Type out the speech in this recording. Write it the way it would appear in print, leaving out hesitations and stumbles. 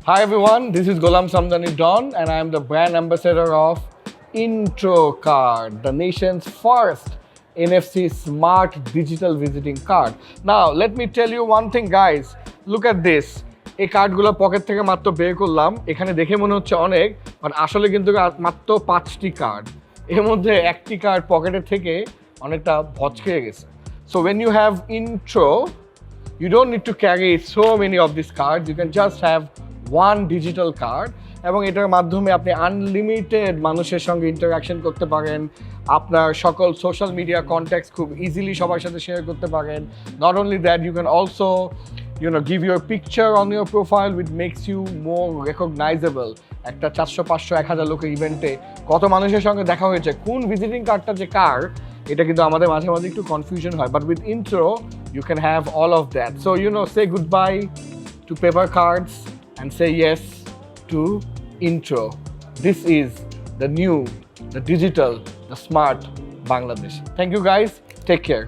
Hi everyone, this is DonSumdany Don and I am the brand ambassador of Intro Card, the nation's first NFC smart digital visiting card. Now, let me tell you one thing guys, look at this. এই কার্ডগুলো pocket থেকে মাত্র বের করলাম, এখানে দেখে মনে হচ্ছে অনেক, বাট আসলে কিন্তু মাত্র 5টি কার্ড। এর মধ্যে একটি কার্ড পকেটের থেকে অনেকটা ভচকে গেছে। So when you have Intro, you don't need to carry so many of these cards, you can just have one digital card এবং এটার মাধ্যমে আপনি আনলিমিটেড মানুষের সঙ্গে ইন্টারাকশন করতে পারেন, আপনার সকল সোশ্যাল মিডিয়া কন্ট্যাক্টস খুব ইজিলি সবার সাথে শেয়ার করতে পারেন। Not only that, you can also give your picture on your profile which makes you more recognizable। একটা 400-500-1000 লোকের ইভেন্টে কত মানুষের সঙ্গে দেখা হয়েছে, কোন ভিজিটিং কার্ডটা যে কার, এটা কিন্তু আমাদের মাঝে মাঝে একটু কনফিউশন হয়, but with intro you can have all of that. So say goodbye to paper cards and say yes to Intro. This is the new, the digital, the smart Bangladesh. Thank you guys. Take care.